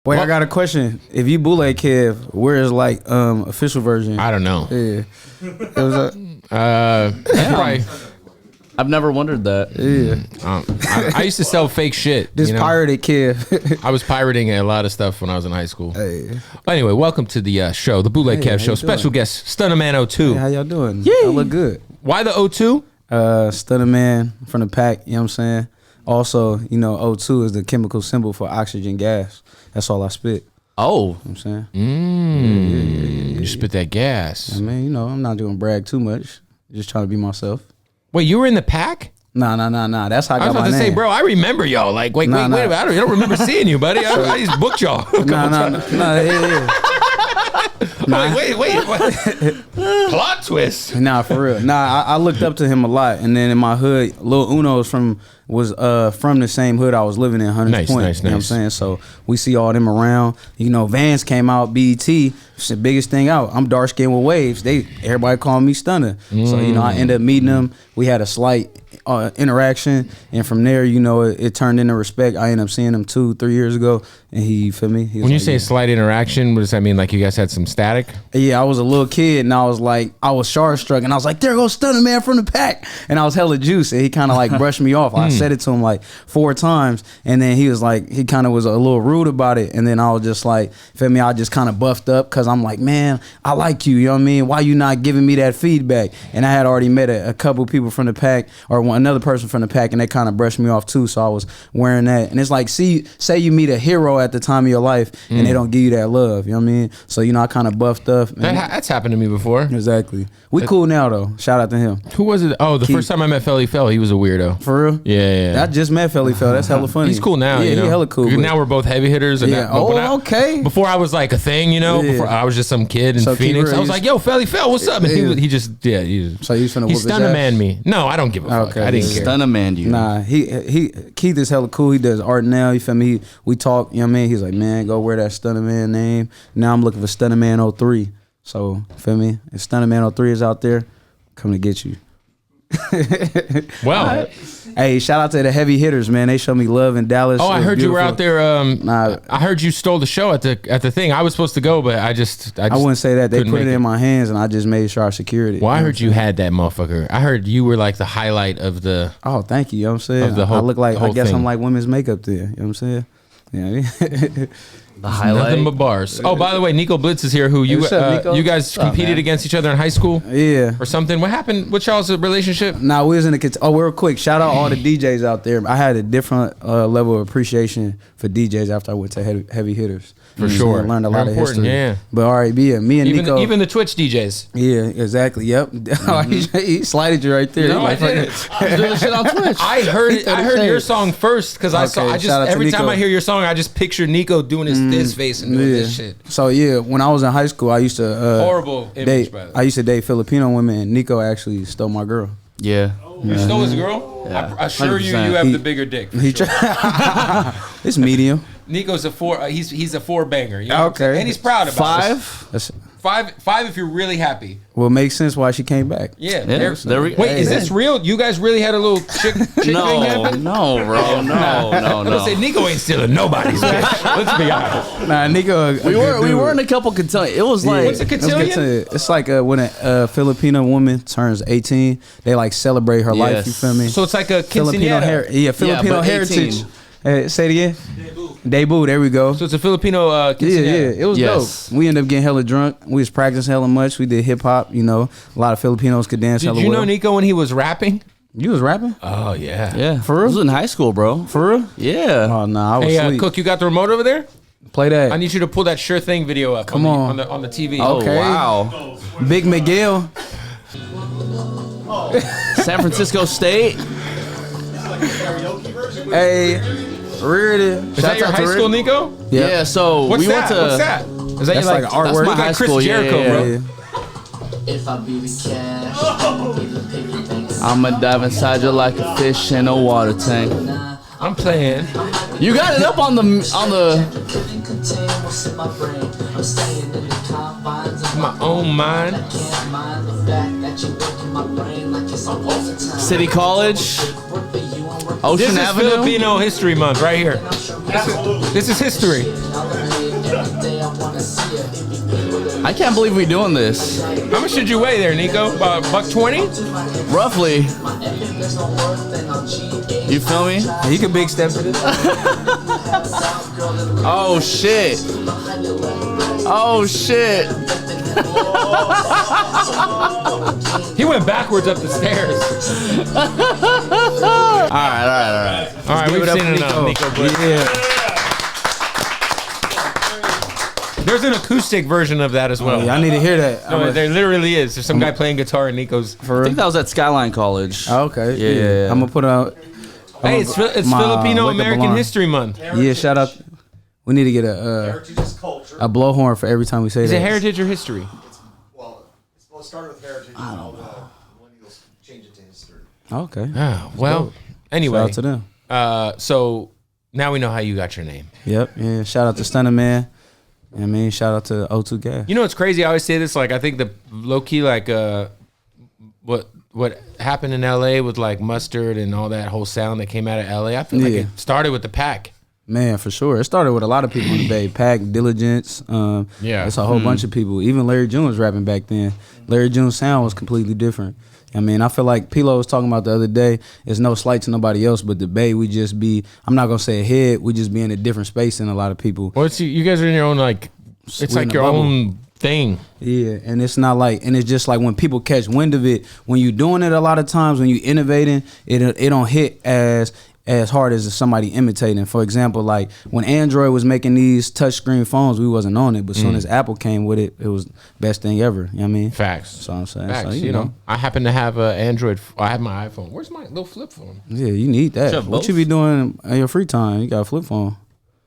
Wait, I got a question. If you bootleg Kev, where is like official version? I don't know. Yeah. It was Probably, I've never wondered that. Yeah. I used to sell fake shit. This pirated Kev. I was pirating a lot of stuff when I was in high school. Hey. Anyway, welcome to the show, the Bootleg Kev Show. Special guest, Stunnaman02. Hey, how y'all doing? Yay. I look good. Why the 02? Stunnaman from the pack, you know what I'm saying? Also, you know, O2 is the chemical symbol for oxygen gas. That's all I spit. Oh. You know what I'm saying? You spit that gas. I mean, you know, I'm not going to brag too much. Just trying to be myself. Wait, you were in the pack? Nah. That's how I got my name. I was about to say, bro, I remember y'all. Like, wait, I don't remember seeing you, buddy. I just booked y'all. Wait. Plot twist. Nah, for real. Nah, I looked up to him a lot, and then in my hood, Lil Uno's was from the same hood I was living in, Hunters Point. Nice. You know what I'm saying? So we see all them around. You know, Vans came out, BET, it's the biggest thing out. I'm dark skinned with waves. Everybody call me Stunner. So, you know, I ended up meeting them. We had a slight interaction, and from there, you know, it turned into respect. I ended up seeing him 2-3 years ago, and you feel me? When you say slight interaction, what does that mean? Like you guys had some static? Yeah, I was a little kid, and I was starstruck, and I was like, there goes Stunner Man from the pack, and I was hella juice, and he kind of like brushed me off. I said it to him like 4 times, and then he was like, he kind of was a little rude about it, and then I was just like, feel me? I just kind of buffed up, because I'm like, man, I like you, you know what I mean? Why you not giving me that feedback? And I had already met a couple people from the pack, or another person from the pack, and they kind of brushed me off too, so I was wearing that. And it's like, say you meet a hero at the time of your life, and they don't give you that love, you know what I mean? So, you know, I kind of buffed up. That's happened to me before. Exactly. We cool now, though. Shout out to him. Who was it? Oh, the first time I met Felly Fell, he was a weirdo. For real? Yeah. I just met Felly Fell. That's hella funny. He's cool now. Yeah, you know? he hella cool. Now we're both heavy hitters. And yeah. Okay. Before I was like a thing, you know. Yeah. Before I was just some kid in so Phoenix. I was like, yo, Felly Fell, what's up? And So he was finna he whoop Stunnaman me. No, I don't give a fuck. Okay. I didn't care. Stunnaman you. Nah, Keith is hella cool. He does art now. You feel me? We talk. You know what I mean? He's like, man, go wear that Stunnaman name. Now I'm looking for Stunnaman03. So, feel me? If Stunnaman03 is out there, come to get you. Well, hey, shout out to the heavy hitters, man. They showed me love in Dallas. I heard you were out there. Nah, I heard you stole the show at the thing. I was supposed to go, but I wouldn't say that. They put it in my hands, and I just made sure I secured it. Well, I heard you had that motherfucker. I heard you were like the highlight of the. Oh, thank you. You know what I'm saying? Of the whole, I look like, I guess thing. I'm like women's makeup there. You know what I'm saying? Yeah. The highlight. Nothing but bars. Oh, by the way, Nico Blitz is here. Who you you guys competed against each other in high school? Yeah. Or something. What happened? What y'all's relationship? Nah, we was in the real quick. Shout out all the DJs out there. I had a different level of appreciation for DJs after I went to heavy hitters. For sure. I learned a lot of history. Yeah. But all right, me and Nico. Even the Twitch DJs. Yeah, exactly. Yep. He slided you right there. No, I didn't. I was doing shit on Twitch. I heard your song first because every time I hear your song, I just picture Nico doing this face and doing this shit. So yeah, when I was in high school, I used to horrible image, by the way. I used to date Filipino women, and Nico actually stole my girl. Yeah. You stole his girl? Yeah. I assure you have the bigger dick. It's medium. Nico's a 4. He's a 4 banger. You know okay. And he's proud about it. 5. 5 if you're really happy. Well, it makes sense why she came back. Yeah. Wait, is this real? You guys really had a little chick thing happen? No, bro. No. Let's say Nico ain't stealing nobody's bitch. Let's be honest. Nah, Nico. We were in a couple cotillions. It was like what's a cotillion? It's like when a Filipino woman turns 18, they like celebrate her life. You feel me? So it's like a Filipino Filipino heritage. Say it again. Debut. There we go. So it's a Filipino quinceañera. It was dope. We ended up getting hella drunk. We was practicing hella much. We did hip hop. You know, a lot of Filipinos could dance hella well. Did you know Nico when he was rapping? You was rapping? Oh yeah. Yeah. For real? I was in high school, bro. For real? Yeah. Oh no, I was Hey, Cook, you got the remote over there? Play that. I need you to pull that Sure Thing video up. Come on the TV. Okay. Wow. Big Miguel. San Francisco State. Hey. Is that your high school, Nico? Yeah. So What's we that? went to. What's that? Is that That's your like artwork? That's my high Chris school. Jericho, bro. If I be the cash, I'ma be the paper bank. I'ma dive inside you like a fish in a water tank. I'm playing. You got it up on the My own mind. City College. Ocean This is Avenue. Filipino History Month right here. This is history. I can't believe we doing this. How much did you weigh there, Nico? About $120? Roughly. You feel me? You can big step to this. Oh shit. Oh shit. He went backwards up the stairs. All right. All right, we've seen enough, Nico Blitz. Yeah. There's an acoustic version of that as well. Oh, yeah, I need to hear that. No, there literally is. There's some guy playing guitar in Nico's. I think that was at Skyline College. Oh, okay. Yeah. I'm gonna put out. Hey, it's Filipino American History Month. Yeah, shout out. We need to get a blowhorn for every time we say Is that. it heritage or history? Well, it started with heritage, and all the millennials change it to history. Okay. Oh, well, anyway. Shout out to them. So now we know how you got your name. Yep. Yeah. Shout out to Stunnaman. I mean, shout out to O2 Gas. You know what's crazy? I always say this. Like, I think the low key, like, what happened in LA with like Mustard and all that whole sound that came out of LA. I feel like it started with the Pack. Man, for sure. It started with a lot of people in the Bay. Pack, Diligence. It's a whole bunch of people. Even Larry June was rapping back then. Larry June's sound was completely different. I mean, I feel like Pilo was talking about the other day. It's no slight to nobody else, but the Bay, we just be, I'm not going to say ahead, we just be in a different space than a lot of people. Well, you guys are in your own, like, it's like your own thing. Yeah, and it's not like, and it's just like when people catch wind of it, when you're doing it a lot of times, when you're innovating, it don't hit as hard as somebody imitating. For example, like when Android was making these touchscreen phones, we wasn't on it, but as soon as Apple came with it, it was best thing ever. You know what I mean? Facts. That's what I'm saying. Facts. So, you know, I happen to have an Android. I have my iPhone. Where's my little flip phone? Yeah, you need that. Sure, What you be doing in your free time? You got a flip phone.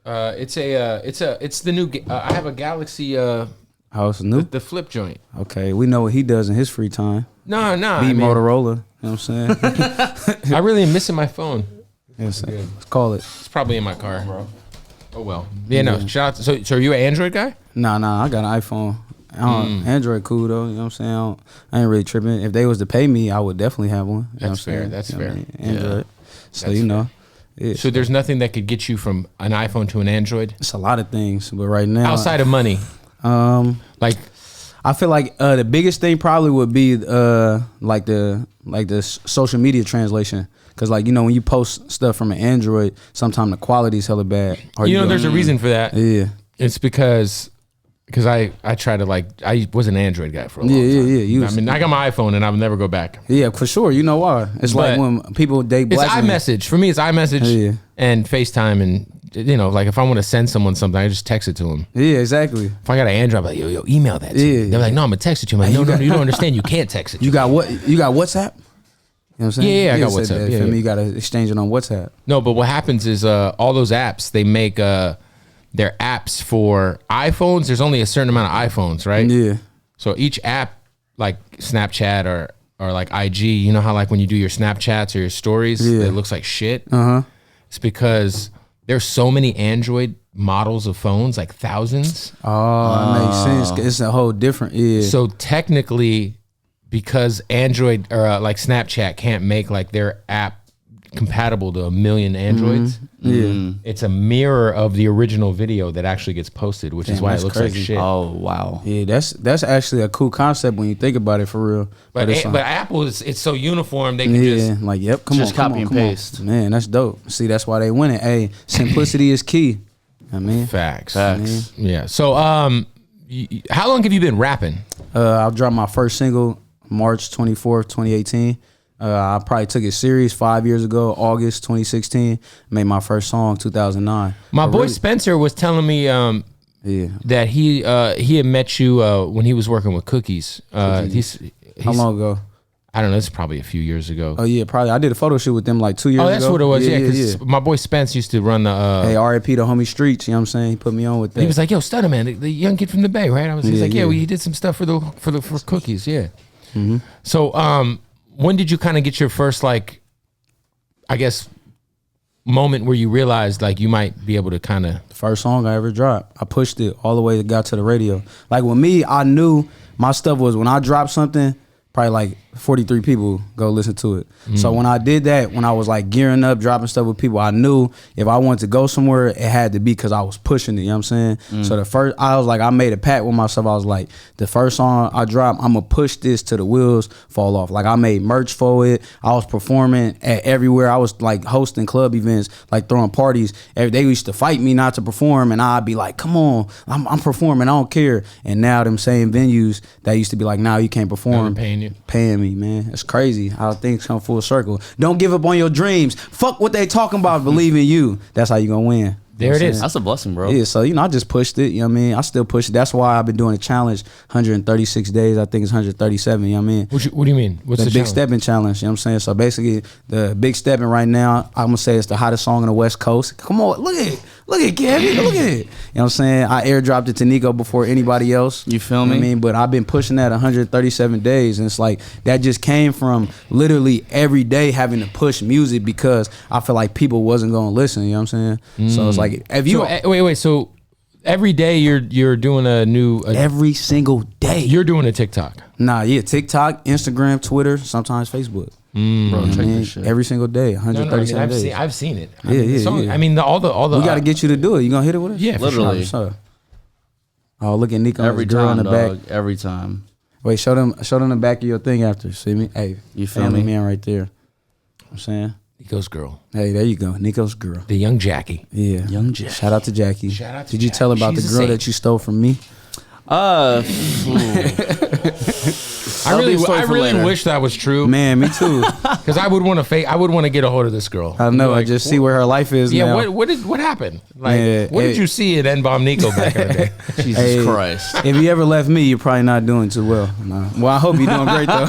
It's the new. I have a Galaxy. Oh, it's new? The flip joint. Okay, we know what he does in his free time. No. Motorola. You know what I'm saying? I really am missing my phone. Yes, let's call it. It's probably in my car, bro. Oh well. Yeah, no. Shout out. So are you an Android guy? Nah, I got an iPhone. Android cool though, you know what I'm saying? I ain't really tripping. If they was to pay me, I would definitely have one. That's fair. That's fair. Android. So That's you know. So there's nothing that could get you from an iPhone to an Android? It's a lot of things, but right now Outside of money. Like I feel like the biggest thing probably would be like the social media translation. Cause like, you know, when you post stuff from an Android, sometimes the quality is hella bad. There's a reason for that. Yeah. It's because I try to I was an Android guy for a long time. Yeah. I got my iPhone and I'll never go back. Yeah, for sure. You know why? It's like when people date black It's iMessage. For me, it's iMessage and FaceTime, and you know, like if I want to send someone something, I just text it to them. Yeah, exactly. If I got an Android, I'm like, yo, email that to me. They're like, no, I'm gonna text it to you. I'm like, no, you don't understand. You can't text it. You got WhatsApp? You know what I'm saying? Yeah, I got WhatsApp. Yeah. You got to exchange it on WhatsApp. No, but what happens is all those apps, they make their apps for iPhones. There's only a certain amount of iPhones, right? Yeah. So each app, like Snapchat or like IG, you know how like when you do your Snapchats or your stories, it looks like shit? It's because there's so many Android models of phones, like thousands. Oh, that makes sense. It's a whole different, So technically, because Android or like Snapchat can't make like their app compatible to a million Androids, it's a mirror of the original video that actually gets posted, which is why it looks crazy. like shit. Oh wow. Yeah, that's actually a cool concept when you think about it for real. But Apple it's so uniform they can just like come just on, copy and paste. Man, that's dope. See, that's why they win it. Hey, simplicity is key. I mean, facts. Yeah. So how long have you been rapping? I dropped my first single March 24th, 2018. I probably took it serious 5 years ago, August 2016. Made my first song 2009. My boy Spencer was telling me that he had met you when he was working with Cookies. He's how long ago? I don't know. It's probably a few years ago. Oh yeah, probably. I did a photo shoot with them like 2 years ago. Oh, that's what it was. Yeah, because my boy Spence used to run the. Hey, R.I.P. the homie Streets. You know what I'm saying? He put me on with that. He was like, "Yo, Stunnaman, the young kid from the Bay, right?" He's like, "Yeah, he did some stuff for Cookies." Yeah. Mm-hmm. So, when did you kind of get your first like, I guess, moment where you realized like you might be able to kind of first song I ever dropped? I pushed it all the way, got to the radio. Like with me, I knew my stuff was when I dropped something, probably like 43 people go listen to it. So when I did that, when I was like gearing up, dropping stuff with people, I knew if I wanted to go somewhere, it had to be because I was pushing it, you know what I'm saying? So I made a pact with myself. I was like, the first song I drop, I'm gonna push this till the wheels fall off. Like I made merch for it. I was performing at everywhere. I was like hosting club events, like throwing parties. They used to fight me not to perform, and I'd be like, come on, I'm performing, I don't care. And now them same venues that used to be like, nah, you can't perform, paying me, man. It's crazy how things come full circle. Don't give up on your dreams. Fuck what they talking about. Believe in you. That's how you gonna win. There it is. That's a blessing, bro. Yeah, so I just pushed it. You know what I mean? I still push it. That's why I've been doing a challenge 136 days. I think it's 137. You know what I mean? What do you mean? What's the big Steppin challenge? You know what I'm saying? So basically, the big Steppin right now, I'm gonna say it's the hottest song on the West Coast. Come on, look at it. Look at it, Kevin. Look at it. You know what I'm saying? I airdropped it to Nico before anybody else. You feel me? You know what I mean? But I've been pushing that 137 days. And it's like, that just came from literally every day having to push music because I feel like people wasn't going to listen. You know what I'm saying? So it's like, if you... So, wait. So every day you're doing a new... every single day. You're doing a TikTok. Nah, yeah. TikTok, Instagram, Twitter, sometimes Facebook. Bro, check this shit. Every single day, 137 days. I've seen it. Yeah. I mean, all the. We got to get you to do it. You gonna hit it with us? Yeah, literally. For sure. Oh, look at Nico. Every girl time, in the dog. back. Every time. Wait, show them the back of your thing after. See me? Hey, You feel family me? man right there. I'm saying. Nico's girl. Hey, there you go. Nico's girl. The young Jackie. Yeah. Young Jack. Shout out to Jackie. Shout out to Did you tell her about She's the a girl saint. that you stole from me? I be a story for really later. wish that was true. Man, me too. Because I would want to get a hold of this girl. I know. Like, I just see where her life is Yeah, now. what happened? Like, Yeah, what did hey. you see at N-Bomb Nico back in the day? Jesus Hey, Christ. If you ever left me, you're probably not doing too well. Nah. Well, I hope you're doing great though.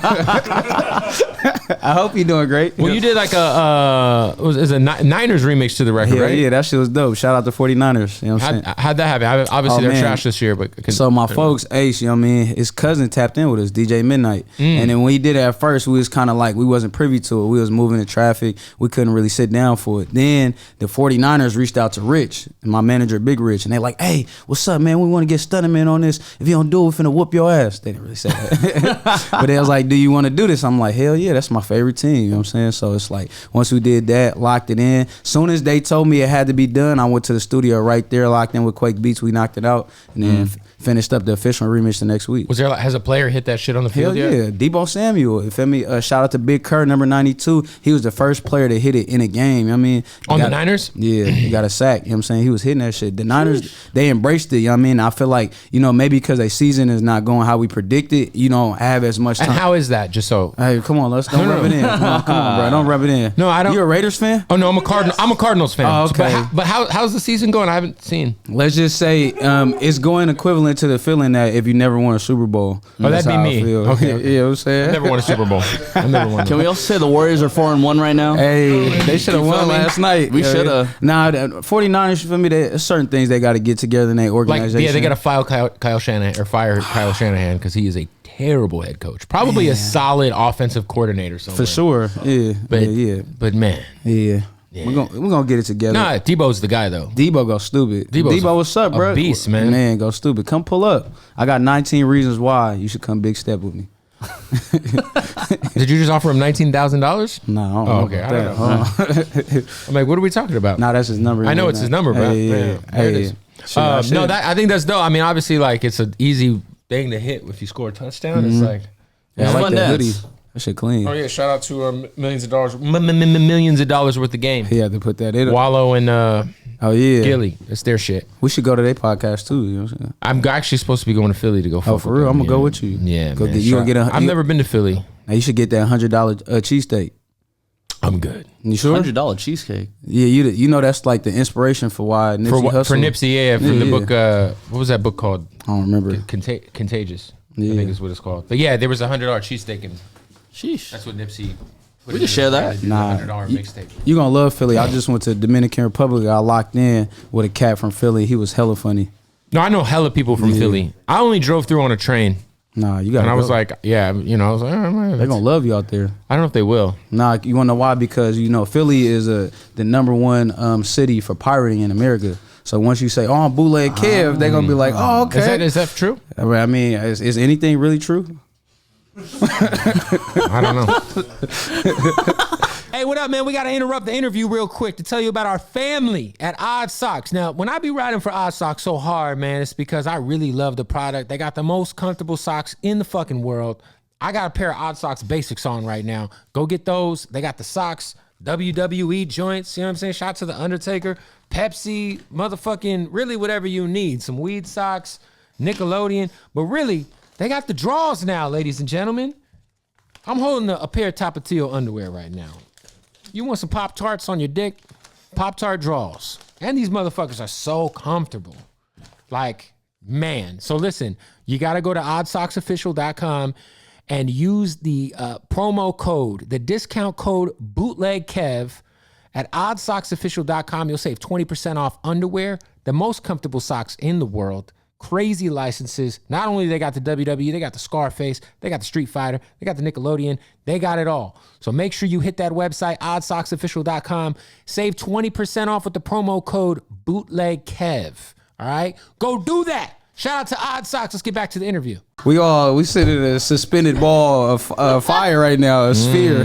I hope you're doing great. Well, you did like it was a Niners remix to the record, Yeah, right? yeah, that shit was dope. Shout out to 49ers. You know what I'm saying? How'd that happen? Obviously, Oh, they're man. trash this year, but So my folks, Ace, you know what I mean? His cousin tapped in with us, DJ Midnight. And then when he did it at first, we was kind of like, we wasn't privy to it. We was moving in traffic. We couldn't really sit down for it. Then the 49ers reached out to Rich, and my manager, Big Rich, and they like, hey, what's up, man? We want to get Stunnaman on this. If you don't do it, we finna whoop your ass. They didn't really say that. But they was like, do you want to do this? I'm like, hell yeah, that's my favorite team. You know what I'm saying? So it's like, once we did that, locked it in. Soon as they told me it had to be done, I went to the studio right there, locked in with Quake Beats. We knocked it out, and then finished up the official remix the next week. was there has a player hit that shit on the Hell field yet? yeah, Debo Samuel. You feel me? Shout out to Big Kerr, number 92. He was the first player to hit it in a game. You know what I mean? On the Got- Niners? Yeah, he got a sack. You know what I'm saying? He was hitting that shit. The Niners, they embraced it. You know what I mean? I feel like, maybe because their season is not going how we predicted, you don't have as much time. And how is that? Just so. Hey, come on, don't rub it in. Come on, bro. Don't rub it in. No, I don't- You a Raiders fan? Oh no, I'm a Cardinals fan. Oh, okay. But how's the season going? I haven't seen. Let's just say it's going equivalent to the feeling that if you never won a Super Bowl. Oh, That's that'd be how I me. feel. Okay. You know what I'm saying? I never won a Super Bowl. I never won. Can we also say the Warriors are 4-1 right now? Hey, they should have You feel won me? last night. We shoulda. Nah, the 49ers, you feel me? There's certain things they got to get together in their Like, organization. yeah, they got to fire Kyle Shanahan because he is a terrible head coach. Probably a solid offensive coordinator somewhere. For sure. Yeah. But yeah. but man, Yeah. We're gonna get it together. nah, Debo's the guy though. Debo go stupid. Debo's Debo, what's up, a bro? beast, man. Man, go stupid. Come pull up. I got 19 reasons why you should come big step with me. Did you just offer him $19,000? Nah, I don't Oh, know okay. about I that. don't know. Huh? I'm like, what are we talking about? Nah, that's his number. I know man. it's his number, bro. Hey, Yeah, yeah. there it Hey, is. shit, I should- No, I think that's dope. I mean, obviously, like it's an easy thing to hit if you score a touchdown. It's like, Yeah, I Fun like that hoodie. dance. That shit clean. oh yeah, shout out to millions of dollars worth of game. He had to put that in. Wallow and Oh yeah. Gilly, it's their shit. We should go to their podcast too. You know what I'm saying? I'm actually supposed to be going to Philly to go. Oh, fuck for with real? them, I'm gonna go with you. Yeah, Go man. get- you gonna get a- I've you- never been to Philly. Now you should get that $100 cheesesteak. I'm good. You sure? $100 cheesecake. Yeah, you know that's like the inspiration for why Nipsey For hustled. Nipsey, yeah, from Yeah, the yeah. book. What was that book called? I don't remember. Contagious. I Yeah. think is what it's called. But yeah, there was a $100 cheesesteak, and Sheesh. that's what Nipsey. put We in can his share that. bag, the Nah, $100 you- mixtape. You gonna love Philly. I just went to Dominican Republic. I locked in with a cat from Philly. He was hella funny. No, I know hella people from Yeah. Philly. I only drove through on a train, Nah, you got. and I was like, yeah, I was like, oh, man, they're gonna love you out there. I don't know if they will. Nah, you wanna know why? Because Philly is the #1 city for pirating in America. So once you say, "Oh, I'm Bootleg Kev," they're gonna be like, "Oh, okay." Is that true? I mean, is anything really true? I don't know. Hey, what up, man? We got to interrupt the interview real quick to tell you about our family at Odd Socks. Now, when I be riding for Odd Socks so hard, man, it's because I really love the product. They got the most comfortable socks in the fucking world. I got a pair of Odd Socks Basics on right now. Go get those. They got the socks, WWE joints, you know what I'm saying? Shout to the Undertaker, Pepsi, motherfucking, really whatever you need. Some weed socks, Nickelodeon. But really, they got the draws now, ladies and gentlemen. I'm holding a pair of Tapatio underwear right now. You want some Pop-Tarts on your dick? Pop-Tart draws. And these motherfuckers are so comfortable. Like, man. So listen, you got to go to oddsocksofficial.com and use the promo code, the discount code BOOTLEGKEV at oddsocksofficial.com. You'll save 20% off underwear, the most comfortable socks in the world. Crazy licenses. Not only they got the WWE, they got the Scarface, they got the Street Fighter, they got the Nickelodeon, they got it all. So make sure you hit that website, oddsocksofficial.com. Save 20% off with the promo code BOOTLEGKEV. All right? Go do that. Shout out to Odd Socks. Let's get back to the interview. We sit in a suspended ball of fire right now, a sphere.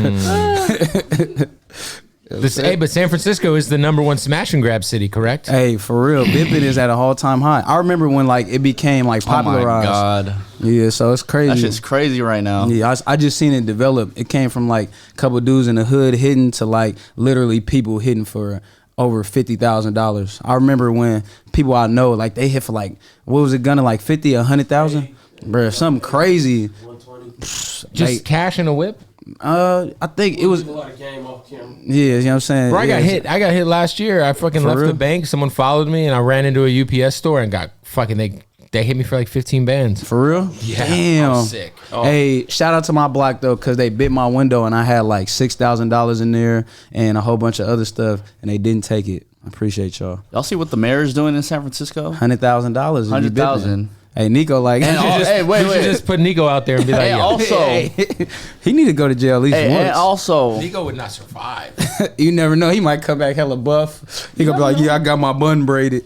Hey, but San Francisco is the #1 smash and grab city, correct? Hey, for real, Bippin is at a all-time high. I remember when like it became like popularized. Oh my God. Yeah, so it's crazy. That shit's crazy right now. Yeah, I just seen it develop. It came from like a couple dudes in the hood hitting to like literally people hitting for over $50,000. I remember when people I know like they hit for like what was it gonna like 50, 100,000, bro, something crazy. 120. Just cash in a whip. I think it was. A lot of game off camera. Yeah, you know what I'm saying. Bro, I Yeah, got hit last year. I fucking left real? the bank. Someone followed me, and I ran into a UPS store and got fucking. They hit me for like 15 bands. For real? Yeah, Damn. I'm sick. Oh. Hey, shout out to my block though, cause they bit my window and I had like $6,000 in there and a whole bunch of other stuff, and they didn't take it. I appreciate y'all. Y'all see what the mayor's doing in San Francisco? $100,000. $100,000. Hey, Nico, like, Hey, wait. You should just put Nico out there and be like, Hey, yo. also, he need to go to jail at least and once. also, Nico would not survive. You never know. He might come back hella buff. He gonna be like, yeah, I got my bun braided.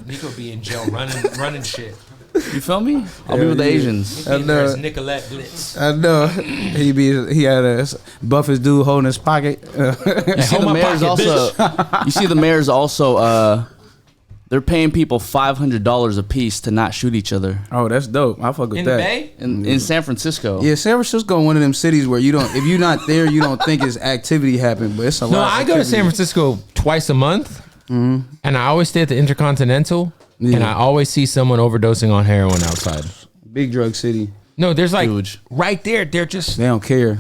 Nico be in jail running shit. you feel me? I'll be with the Asians. He be in there know. as Nicolette Blitz. I know. He had a buffest dude holding his pocket. You see the mayor's also, they're paying people $500 a piece to not shoot each other Oh, that's dope. I fuck with In that. the Bay? in San Francisco. Yeah, San Francisco, one of them cities where you don't, if you're not there, you don't think it's activity happening, but it's a lot. No, of I go to San activity. Francisco twice a month, and I always stay at the Intercontinental, and Yeah. I always see someone overdosing on heroin outside. Big drug city. No, there's like Huge. right there. They're just They don't care.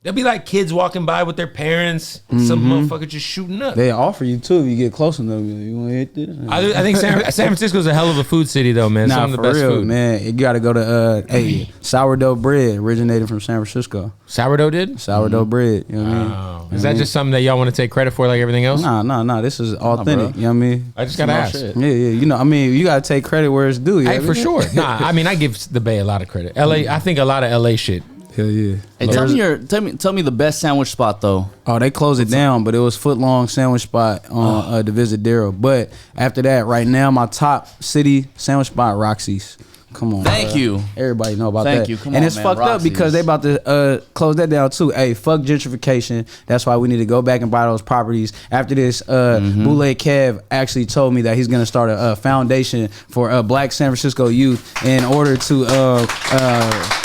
there'll be like kids walking by with their parents, and some motherfucker just shooting up. They offer you too if you get close enough. You want to hit this? I think San Francisco's a hell of a food city though, man. Nah, Some of for the best real, food. man. You got to go to sourdough bread originated from San Francisco. Sourdough did? Sourdough bread. You know what I mean? Oh. Is that just something that y'all want to take credit for like everything else? Nah. This is authentic. bro. you know what I mean? I just gotta No ask. shit. Yeah. You know, I mean, you got to take credit where it's due. you Hey, know for what I mean? sure. Nah, I mean, I give the Bay a lot of credit. LA, I think a lot of LA shit. Hell yeah. Hey, tell me the best sandwich spot though. Oh, they closed it down, but it was foot long sandwich spot on Divisadero. But after that, right now, my top city sandwich spot, Roxy's. Come on. Thank you. Everybody know about Thank that. you. Come and on, it's man. fucked up Roxy's. because they about to close that down too. Hey, fuck gentrification. That's why we need to go back and buy those properties. After this, Bootleg Kev actually told me that he's gonna start a foundation for Black San Francisco youth in order to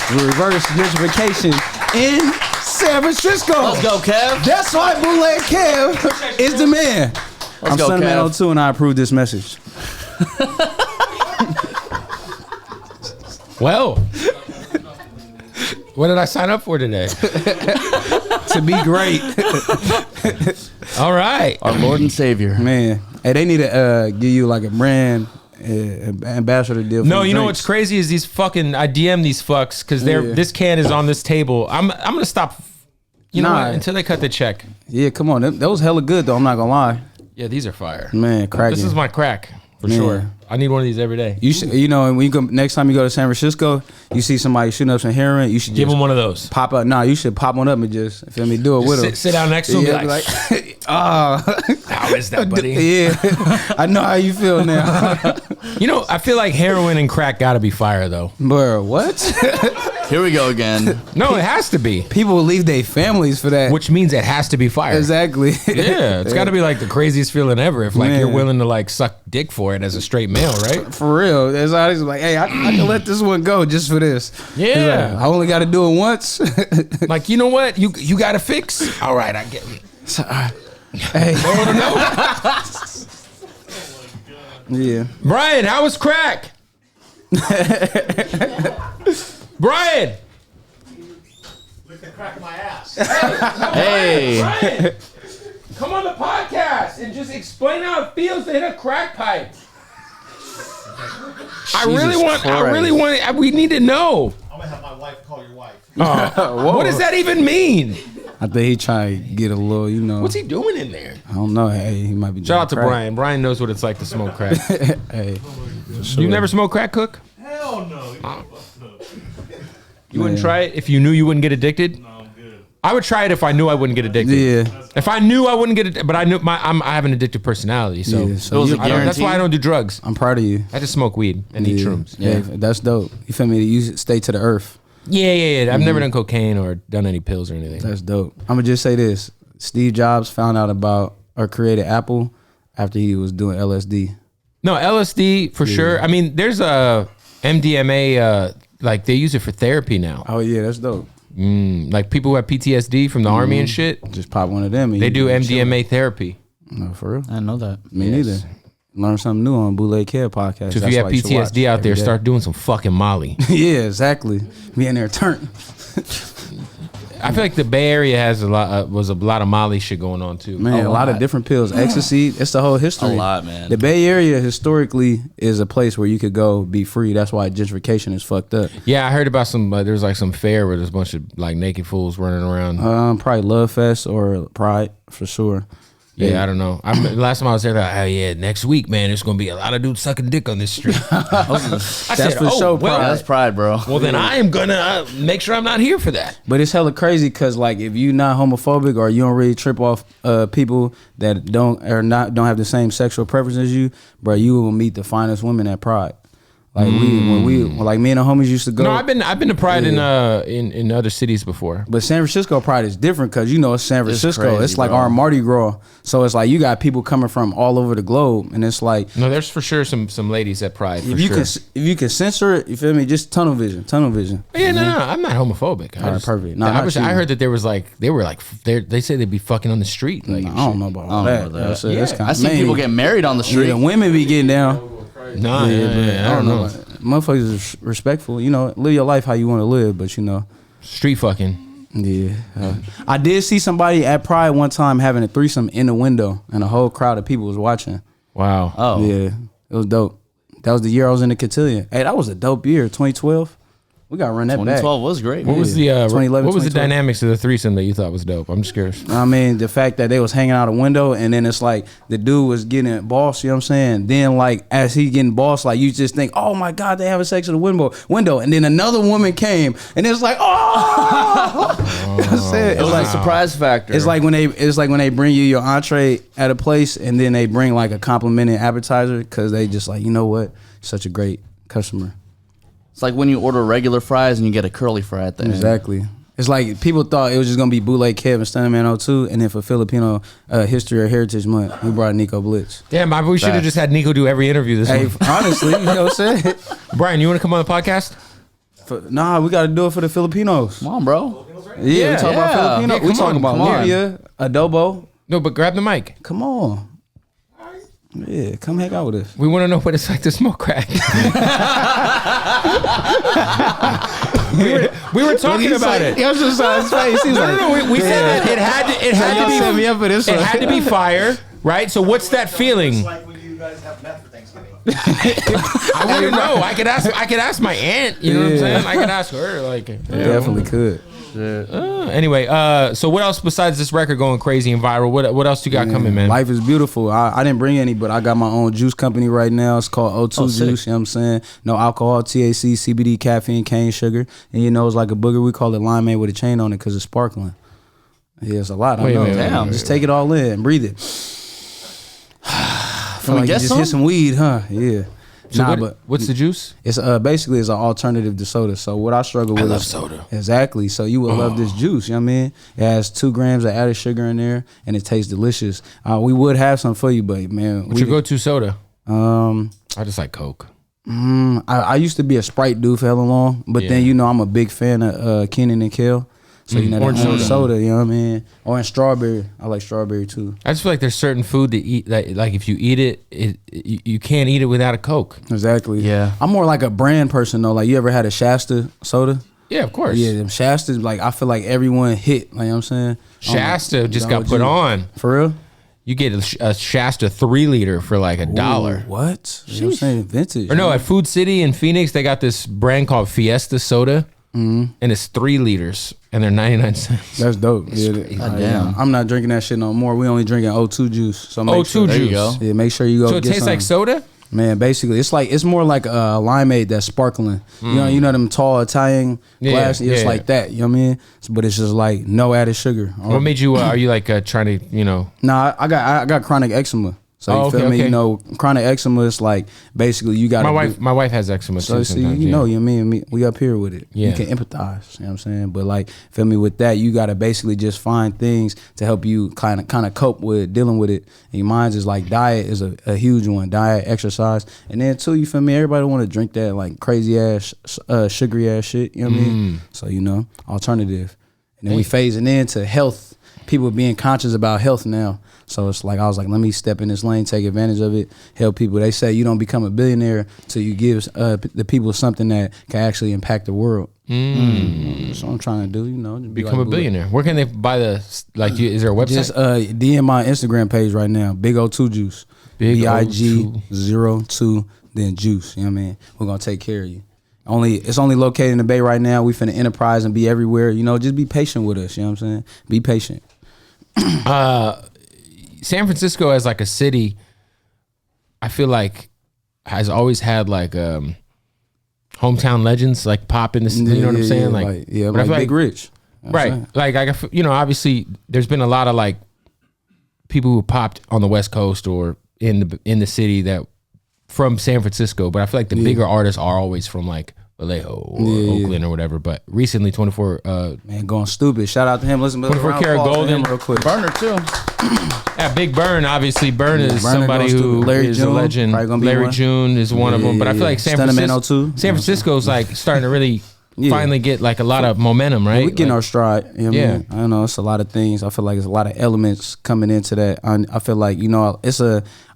reverse gentrification in San Francisco. Let's go, Kev. That's why Bootleg Kev is the man. Let's I'm go, Stunnaman02 and I approve this message. Well, what did I sign up for today? To be great. All right. Our Lord and Savior. Man, hey, they need to give you like a brand ambassador deal. For No, the you know drinks. what's crazy is these fucking. I DM these fucks because they're Yeah. this can is on this table. I'm gonna stop. You know Nah. what? Until they cut the check. Yeah, come on, that was hella good though. I'm not gonna lie, Yeah, these are fire. man. Cracking. This is my crack for Man. sure. I need one of these every day. You should, you know, when you go next time you go to San Francisco, you see somebody shooting up some heroin. You should Give just them one of those. pop up. Nah, you should pop one up and just feel me, do it with them. Sit down next to them. Yeah, be like, oh, how is that, buddy? yeah. I know how you feel now. You know, I feel like heroin and crack gotta be fire though. Bro, what? Here we go again. No, it has to be. People leave their families for that. Which means it has to be fire. Exactly. Yeah, it's got to be like the craziest feeling ever if like Man. you're willing to like suck dick for it as a straight male, right? For real. That's always like, hey, I can let this one go just for this. Yeah. Like, I only got to do it once. Like, you know what? You got to fix. All right, I get it. So, hey. Yeah. Brian, how was crack? Brian. Lick the crack of my ass. Hey. Brian, come on the podcast and just explain how it feels to hit a crack pipe. I really want. We need to know. I'm gonna have my wife call your wife. What does that even mean? I think he trying to get a little, you know. What's he doing in there? I don't know. Hey, he might be. Shout out to doing crack. Brian. Brian knows what it's like to smoke crack. Hey. for sure. You never smoked crack, Cook? Hell no. You wouldn't try it if you knew you wouldn't get addicted? No, I'm good. I would try it if I knew I wouldn't get addicted. Yeah. If I knew I wouldn't get it, but I knew I have an addictive personality, so, Yeah, so It was you- a I don't- that's guarantee. why I don't do drugs. I'm proud of you. I just smoke weed and eat shrooms. Yeah, that's dope. You feel me? You stay to the earth. Yeah. I've never done cocaine or done any pills or anything. That's dope. I'm gonna just say this: Steve Jobs found out about or created Apple after he was doing LSD. No, LSD for sure. I mean, there's a MDMA. Like they use it for therapy now. Oh yeah, that's dope. Like people who have PTSD from the army and shit, Just pop one of them. And they you do be chilling. MDMA therapy. No, for real. I didn't know that. Me neither. Learn something new on Bootleg Care podcast. So if That's you have why should watch PTSD out there, every day. start doing some fucking Molly. Yeah, exactly. Be in there turn. I feel like the Bay Area has a lot of Molly shit going on too. Man, a lot of different pills. Ecstasy. It's the whole history. A lot, man. The Bay Area historically is a place where you could go be free. That's why gentrification is fucked up. Yeah, I heard about some. There's like some fair where there's a bunch of like naked fools running around. Probably Love Fest or Pride for sure. Yeah, I don't know. Last time I was there, oh yeah, next week, man, there's gonna be a lot of dudes sucking dick on this street. That's for sure. Well, Pride. That's pride, bro. well, then I am gonna make sure I'm not here for that. But it's hella crazy because like if you not homophobic or you don't really trip off people that don't have the same sexual preference as you, bro, you will meet the finest women at Pride. Like like me and the homies used to go. No, I've been to Pride in other cities before. But San Francisco Pride is different because it's San Francisco. crazy, It's like bro. our Mardi Gras. So it's like you got people coming from all over the globe, and it's like No, there's for sure some ladies at Pride. For if you sure. can censor it, you feel me? Just tunnel vision. Yeah, no, I'm not homophobic. All right, perfect. No, I not you. heard that there was like they say they'd be fucking on the street. Like, I don't know about all I that. don't know about that. That's Yeah. kinda I see mean. people get married on the street. Yeah, women be getting down. nah, I don't know. Motherfuckers is respectful. Live your life how you want to live, but street fucking. yeah. I did see somebody at Pride one time having a threesome in the window, and a whole crowd of people was watching. Wow. Oh, Yeah, it was dope. That was the year I was in the cotillion. Hey, that was a dope year, 2012. We gotta run that back. 2012 was great. What was the 2011, what was the 2012? dynamics of the threesome that you thought was dope? I'm just curious. I mean, the fact that they was hanging out a window, and then it's like the dude was getting bossed. You know what I'm saying? Then like as he getting bossed, like you just think, oh my god, they having sex in the window, and then another woman came, and it's like, oh, you know what I'm saying? It was It's a surprise factor. It's like when they bring you your entree at a place, and then they bring like a complimented appetizer because they just like, you know what, such a great customer. It's like when you order regular fries and you get a curly fry at the end. Exactly. It's like people thought it was just gonna be Bootleg Kev and Stunnaman02, and then for Filipino History or Heritage Month, we brought Nico Blitz. Damn, we should have Facts. just had Nico do every interview this Hey, month. honestly, you know what I'm saying? Brian, you want to come on the podcast? Nah, we gotta do it for the Filipinos. Come on, bro. Yeah, we talk about yeah. Filipino. Yeah, we come talk on, about come on. Libya, adobo. No, but grab the mic. Come on. Yeah, come hang out with us. We want to know what it's like to smoke crack. we were talking about it. He was just on his face. He was like, No, we said that it set me had up for this to be one. it had to be fire, right? So what's that feeling? It's like when you guys have meth for Thanksgiving. I wouldn't know. I could ask my aunt. You know what I'm saying? I could ask her. Like, Definitely could. Anyway, so what else besides this record going crazy and viral? What else you got coming, man? Life is beautiful. I didn't bring any, but I got my own juice company right now. It's called O2 sick. Juice. You know what I'm saying? No alcohol, THC, CBD, caffeine, cane sugar. And it's like a booger. We call it limeade with a chain on it because it's sparkling. Yeah, it's a lot. I Wait, know. wait, wait, Damn. Just take it all in and breathe it. Can we you get just some? hit some weed, huh? Yeah. So but what's the juice? it's basically it's an alternative to soda. So what I struggle with love is soda. Exactly. So you would love this juice. You know what I mean? It has 2 grams of added sugar in there, and it tastes delicious. We would have some for you, but man, What's your go-to soda? I I just like Coke. used to be a Sprite dude for hella long, but then I'm a big fan of Kenan and Kel. So orange soda, you know what I mean? Orange strawberry. I like strawberry too. I just feel like there's certain food to eat that, like if you eat it, you can't eat it without a Coke. Exactly. Yeah. I'm more like a brand person though. Like you ever had a Shasta soda? Yeah, of course. Yeah, them Shastas, like I feel like everyone hit. Like you know what I'm saying? Shasta just got OG. put on. For real? You get a Shasta 3 liter for like $1. What? You know what I'm saying? Vintage. Or no, at Food City in Phoenix, they got this brand called Fiesta Soda, and it's 3 liters, and they're 99 cents. That's dope. Yeah, damn. I'm not drinking that shit no more. We only drinking O2 juice. So make O2 sure, juice. There you go. Yeah, make sure you go. So it get tastes like some. soda? Man, basically, it's more like a limeade that's sparkling. You know them tall Italian glass. It's like that. You know what I mean? But it's just like no added sugar. What made you, are you like trying to, Nah, I got chronic eczema. So you feel me? okay. You know, chronic eczema is like basically you got my wife has eczema So too see, sometimes. you know, you and me, we up here with it. Yeah. You can empathize. You know what I'm saying? But like, feel me, with that, you gotta basically just find things to help you kind of cope with dealing with it. And your mind's is like diet is a huge one. Diet, exercise, and then too, you feel me? Everybody want to drink that like crazy ass, sugary ass shit. You know what I mean? So alternative. And then we phasing into health. People being conscious about health now. So it's like I was like, let me step in this lane, take advantage of it, help people. They say you don't become a billionaire till you give the people something that can actually impact the world. So I'm trying to do, just be Become like, a billionaire. Where can they buy is there a website? Just DM my Instagram page right now, Big O2 Juice, Big BIG02 then Juice. You know what I mean? We're gonna take care of you. It's only located in the Bay right now. We finna enterprise and be everywhere. Just be patient with us. You know what I'm saying? Be patient. San Francisco as like a city, I feel like has always had like hometown legends like pop in the city. You know what I'm saying? Like but I feel Big Rich. You know what I'm saying? Right. Like obviously there's been a lot of like people who popped on the West Coast or in the city that from San Francisco, but I feel like the bigger artists are always from like Vallejo or Oakland or whatever. But recently 24 Man, going stupid. Shout out to him. Listen, 24 Karat Golden real quick. Burner too. Yeah, Big Burn, obviously. Burn is Burner somebody goes who to Larry is June, a legend. probably gonna be Larry one. June is one of them. But I feel like San Stunnaman02. Francisco's like starting to really finally get like a lot of momentum, right? We getting like, our stride. You know what I mean? I don't know. It's a lot of things. I feel like it's a lot of elements coming into that. I feel like,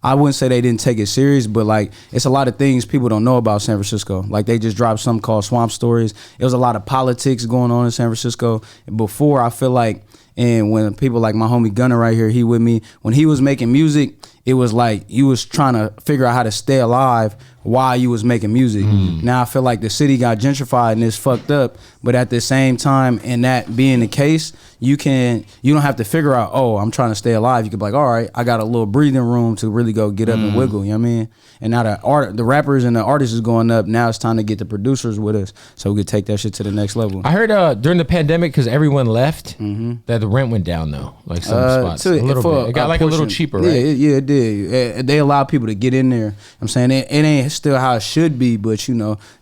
I wouldn't say they didn't take it serious, but like it's a lot of things people don't know about San Francisco. Like they just dropped something called Swamp Stories. It was a lot of politics going on in San Francisco. Before, I feel like, and when people like my homie Gunner right here, he with me, when he was making music, it was like you was trying to figure out how to stay alive while you was making music. Now I feel like the city got gentrified and it's fucked up, but at the same time, and that being the case, you don't have to figure out, oh, I'm trying to stay alive. You could be like, all right, I got a little breathing room to really go get up and wiggle, you know what I mean? And now the rappers and the artists is going up. Now it's time to get the producers with us so we could take that shit to the next level. I heard during the pandemic, because everyone left, that the rent went down though. Like some spots. A little bit. It got like a little cheaper, right? Yeah, it did. They allow people to get in there. I'm saying it ain't still how it should be, but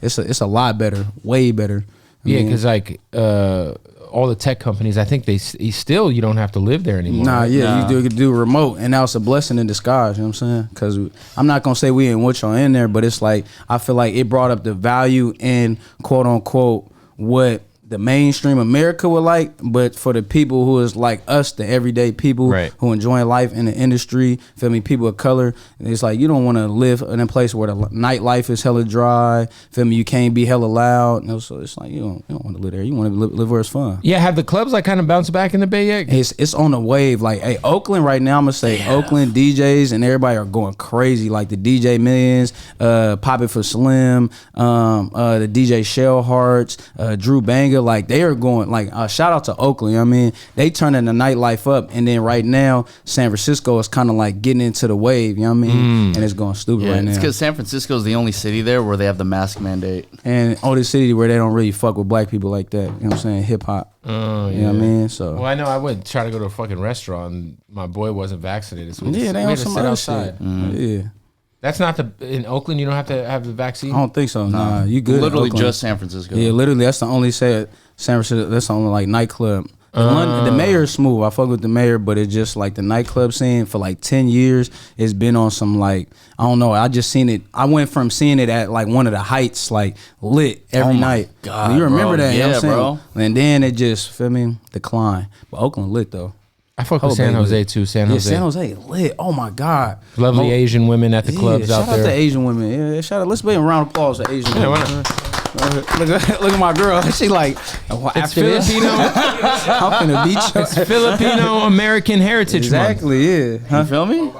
it's a lot better, way better. Yeah, because like all the tech companies, I think you don't have to live there anymore. Nah, right? yeah, you do remote, and now it's a blessing in disguise. You know what I'm saying? Because I'm not gonna say we ain't with y'all in there, but it's like I feel like it brought up the value in quote unquote what the mainstream America would like, but for the people who is like us, the everyday people who enjoy life in the industry, feel me, people of color, it's like you don't want to live in a place where the nightlife is hella dry, feel me, you can't be hella loud, so it's like you don't want to live there, you want to live where it's fun. Yeah, have the clubs like kind of bounced back in the Bay yet? It's on the wave. Like, hey, Oakland right now, I'm gonna say Oakland DJs and everybody are going crazy. Like the DJ Millions, Pop It for Slim, the DJ Shell Hearts, Drew Banger. Like they are going. Like shout out to Oakland. You know what I mean, they turning the nightlife up, and then right now San Francisco is kind of like getting into the wave. You know what I mean? And it's going stupid right now. It's because San Francisco is the only city there where they have the mask mandate, and only city where they don't really fuck with black people like that. You know what I'm saying? Hip hop. Oh, yeah. You know what I mean? So. Well, I know I went try to go to a fucking restaurant and my boy wasn't vaccinated. So they we on had to some sit other outside. shit. Yeah. That's not in Oakland. You don't have to have the vaccine. I don't think so. Nah, you good? Literally Oakland. just San Francisco. Yeah, literally. That's the only San Francisco. That's the only like nightclub. The mayor is smooth. I fuck with the mayor, but it's just like the nightclub scene for like 10 years. It's been on some like, I don't know. I just seen it. I went from seeing it at like one of the heights, like lit every night. God, you remember bro. that? You know what I'm bro. saying? And then it just, feel me, decline. But Oakland lit though. I fuck with San Jose too. San Jose. Yeah, San Jose lit. Oh my God. Lovely Asian women at the clubs out there. Shout out to Asian women. Yeah, shout out. Let's be a round of applause to Asian women. Why not? Look at my girl. She like, It's Filipino. I'm finna beat you. It's Filipino American Heritage Month. Exactly, yeah. Huh? You feel me?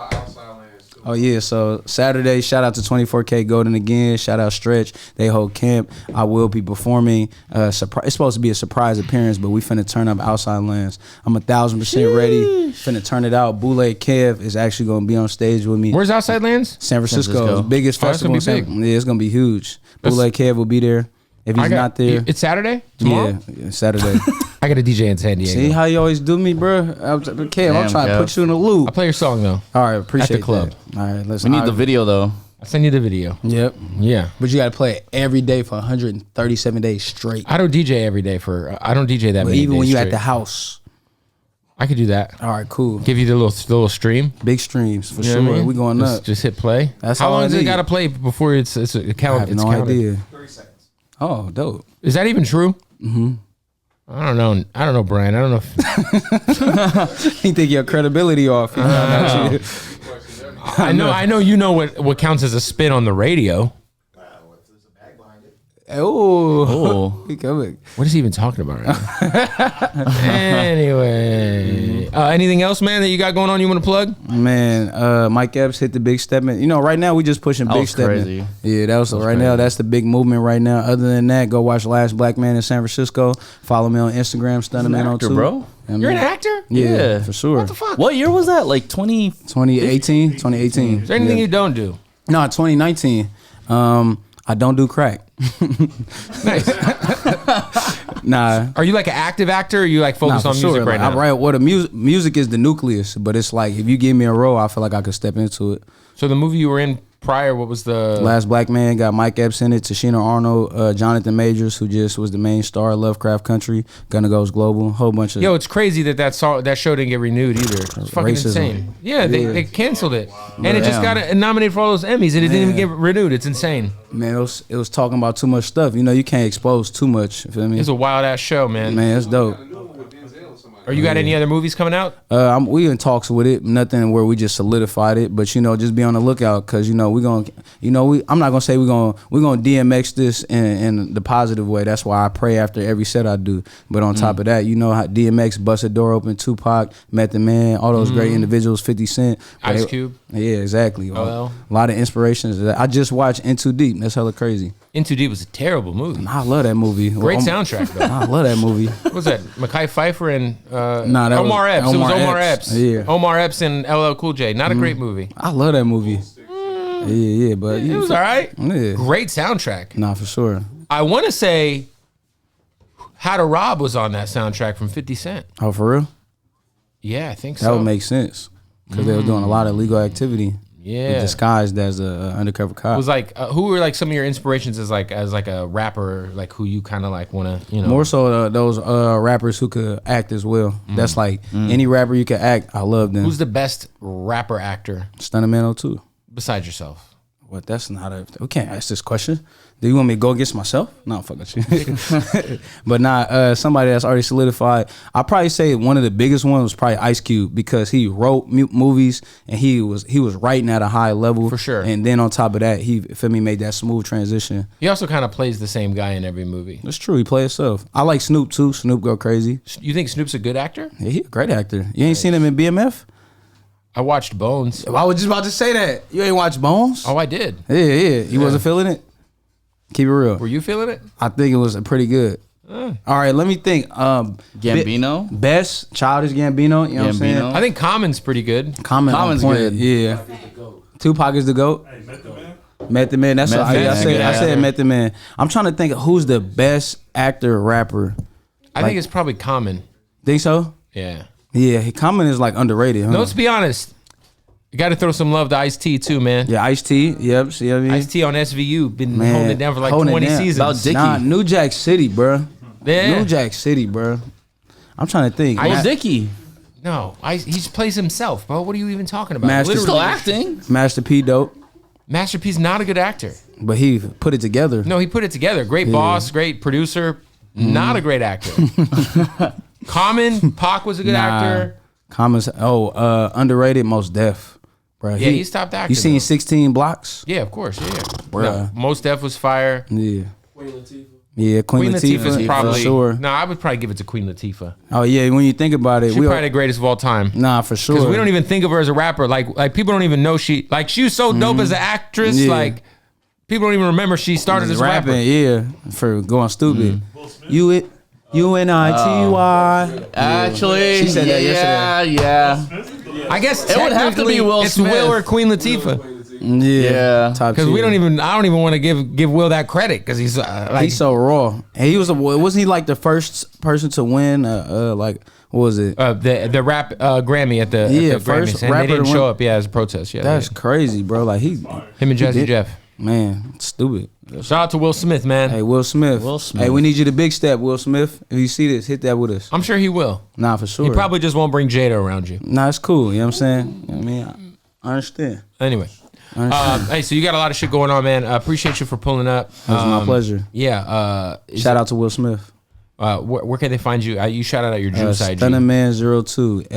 Oh yeah, so Saturday, shout out to 24K Golden again. Shout out Stretch. They hold camp. I will be performing. It's supposed to be a surprise appearance, but we finna turn up Outside Lands. I'm 1,000% ready. Finna turn it out. Bootleg Kev is actually gonna be on stage with me. Where's Outside Lands? San Francisco's biggest Oh, that's festival. gonna be big. Yeah, it's gonna be huge. Bootleg Kev will be there. If he's not there, It's Saturday? Tomorrow? yeah, Saturday. I got a DJ in San Diego. See how you always do me, bro? Kev, I'm trying to Kev. put you in a loop. I'll play your song though. All right, appreciate club. that. All right, We listen. need the video though. I'll send you the video. Yep. Yeah. But you got to play it every day for 137 days straight. I don't DJ every day I don't DJ that But many even days when you straight. at the house. I could do that. All right, cool. Give you the little stream. Big streams for You know sure. what I mean? We going up. Just hit play. That's How all long I does it need. got to play before it's a I count? have It's no counted? idea. 30 seconds. Oh, dope. Is that even true? Mm-hmm. I don't know, Brian. I don't know. He take your credibility off. You know, I know. You know what counts as a spin on the radio. There's a bag behind it. Oh, he coming. What is he even talking about right now? Anyway, anything else, man, that you got going on? You want to plug? Man, Mike Epps hit the big Steppin. You know, right now we just pushing That big was Steppin. crazy. Yeah, that was right now. That's the big movement right now. Other than that, go watch Last Black Man in San Francisco. Follow me on Instagram, Stunnaman02. bro. You're an actor? Yeah, Yeah. for sure. What the fuck? What year was that? Like 2018. Is there anything you don't do? No, 2019. I don't do crack. Nice. Nah. Are you like an active actor? Or are you like focused on music right Like, now? I write what music is the nucleus, but it's like if you give me a role, I feel like I could step into it. So the movie you were in prior, what was the Last Black Man got Mike Epps in it, Tashina Arnold, Jonathan Majors, who just was the main star, Lovecraft Country, Gonna Goes Global, a whole bunch of Yo, it's crazy that show didn't get renewed either. It's fucking Racism. insane. Yeah, they canceled it, and it just Damn. got nominated for all those Emmys, and it didn't even get renewed. It's insane. man, it was talking about too much stuff. You know, you can't expose too much. You feel me? It's a wild ass show, man. Man, it's dope. Are you got any other movies coming out? We in talks with it. Nothing where we just solidified it, but you know, just be on the lookout because you know I'm not gonna say we're gonna DMX this in the positive way. That's why I pray after every set I do. But on top of that, you know how DMX busted door open, Tupac, Method Man, all those great individuals, 50 Cent, Ice Cube. Yeah, exactly. LL. A lot of inspirations. I just watched In Too Deep. That's hella crazy. Into Deep was a terrible movie. I love that movie. Great soundtrack though. I love that movie. What was that? Mackay Pfeiffer and Nah, that Omar was Epps. It was Omar Omar Epps. Epps. Yeah. Omar Epps and LL Cool J. Not a great movie. I love that movie. Yeah, but It was all right. Yeah. Great soundtrack. Nah, for sure. I want to say How to Rob was on that soundtrack from 50 Cent. Oh, for real? Yeah, I think That so. would make sense because they were doing a lot of illegal activity. Yeah. Disguised as a undercover cop. It was like who were like some of your inspirations as like a rapper, like who you kind of like want to, you know. More so those rappers who could act as well. That's like any rapper you can act. I love them. Who's the best rapper actor Stunnaman02. besides yourself? What? That's not a. We can't ask this question. Do you want me to go against myself? No, fuck with you. But nah, somebody that's already solidified. I'd probably say one of the biggest ones was probably Ice Cube because he wrote movies and he was writing at a high level For sure. And then on top of that, he made that smooth transition. He also kind of plays the same guy in every movie. That's true. He plays himself. I like Snoop too. Snoop go crazy. You think Snoop's a good actor? Yeah, he a great actor. You ain't seen him in BMF? I watched Bones. I was just about to say that. You ain't watched Bones? Oh, I did. Yeah. You wasn't feeling it? Keep it real. Were you feeling it? I think it was pretty good. All right, let me think. Gambino? Best Childish Gambino. You know what I'm saying? Gambino. I think Common's pretty good. Common's good. Yeah. Tupac is the GOAT. Method Man. That's what Method I Man, said. yeah. I said Method Man. I'm trying to think of who's the best actor rapper. I think it's probably Common. Think so? Yeah. Yeah, Common is like underrated. Huh? No, let's be honest. You got to throw some love to Ice-T too, man. Yeah, Ice-T. Yep. See what I mean? Ice-T on SVU been Man, holding it down for like holding it 20 down. seasons. About Dickie. Nah, New Jack City, bro. Yeah. New Jack City, bro. I'm trying to think. Well, Dickie. No, he just plays himself, bro. What are you even talking about? Master- Still acting. Master P dope, Master P's not a good actor. but he put it together. No, he put it together. Great boss, great producer. Not a great actor. Common, Pac was a good actor. Common's underrated, Most Def, bro. Yeah, he stopped acting, You seen though. 16 Blocks? Yeah, of course. Yeah. Bruh. No, Most Def was fire. Yeah. Queen Latifah. Yeah, Queen Latifah's Latifah, probably. for sure. No, I would probably give it to Queen Latifah. Oh yeah, when you think about it, She's we probably the greatest of all time. nah for sure. Because we don't even think of her as a rapper. Like people don't even know she was so dope as an actress. Yeah. Like people don't even remember she started as a rapper. Yeah, for going stupid. UNITY. Actually, She said that yesterday. Yeah. I guess It would have to be technically Will it's Smith. Will or Queen Latifah. Yeah, top Because tier. I don't even want to give Will that credit because he's like He's so raw. And he wasn't he like the first person to win? Like what was it? the rap Grammy at the first Grammys, and rapper they didn't to show win. up. Yeah, as a protest. Yeah, That's crazy, bro. Like him and Jazzy did- Jeff. man, stupid. Shout out to Will Smith, man. Hey, Will Smith. Will Smith. Hey, we need you to big step, Will Smith. If you see this, hit that with us. I'm sure he will. Nah, for sure. He probably just won't bring Jada around you. Nah, it's cool. You know what I'm saying? You know what I mean, I understand. Anyway. Hey, so you got a lot of shit going on, man. I appreciate you for pulling up. It was my pleasure. Yeah. Shout out to Will Smith. Where can they find you? You shout out your Juice IG. Stunnaman02.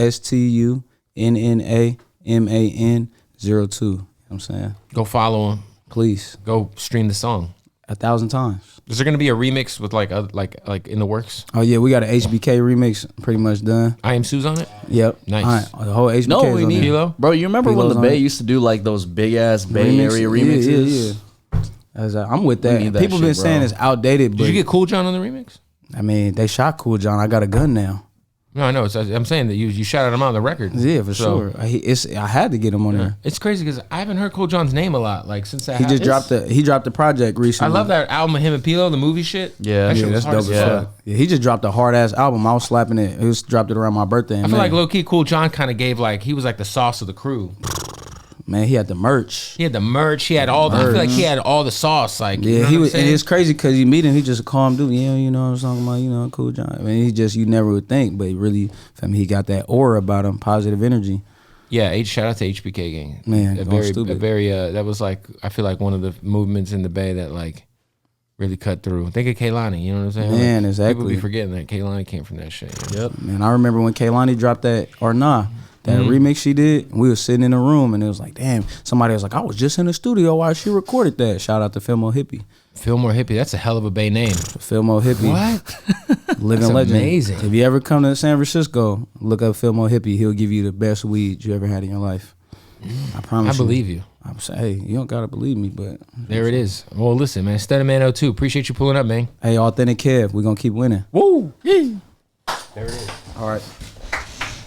STUNNAMAN 02. You know what I'm saying? Go follow him. Please. Go stream the song. 1,000 times. Is there gonna be a remix with like in the works? Oh yeah, we got an HBK remix pretty much done. I Am Sue's on it. Yep. Nice. The whole HBK No, is we on need there. Kilo? Bro, you remember when Kilo's the on Bay it. used to do like those big ass Bay Remix? Area remixes? Yeah. I'm with that. need that People been shit, saying bro. it's outdated, but Did you get Cool John on the remix? I mean, they shot Cool John. I got a gun now. No, I know. I'm saying that you shouted him out on the record. Yeah, for So, sure. I had to get him on there. It's crazy because I haven't heard Cool John's name a lot. Like since that He just dropped the project I recently. love that album of him and Pilo, the movie shit. Yeah. that shit Yeah, was that's hard dope as as fuck. fuck. Yeah, he just dropped a hard ass album. I was slapping it. He dropped it around my birthday. I feel like low key Cool John kind of gave he was like the sauce of the crew. Man, he had the merch. He had the merch. He had all. I feel like he had all the sauce. Like Yeah, you know he what was, I'm and saying? it's crazy because you meet him, he just a calm dude. Yeah, you know what I'm talking about. You know, Cool John. I mean, you never would think, but really, he got that aura about him, positive energy. Yeah, shout out to HBK gang. Man, a going very, stupid. that was like I feel like one of the movements in the Bay that like really cut through. Think of Kaylani, you know what I'm saying? Man, Like, exactly. People be forgetting that Kaylani came from that shit. You know? Yep. Man, I remember when Kaylani dropped that that remix she did. We was sitting in a room and it was like, damn. Somebody was like, I was just in the studio while she recorded that. Shout out to Fillmore Hippie. Fillmore Hippie, that's a hell of a Bay name. Fillmore Hippie. What? Living That's legend. amazing. If you ever come to San Francisco, look up Fillmore Hippie. He'll give you the best weed you ever had in your life. I promise I believe you. I'm saying, hey, you don't gotta believe me, but There it is. Well, listen, man. Stunnaman02. Appreciate you pulling up, man. hey, Authentic Kev, we're gonna keep winning. Woo! All right.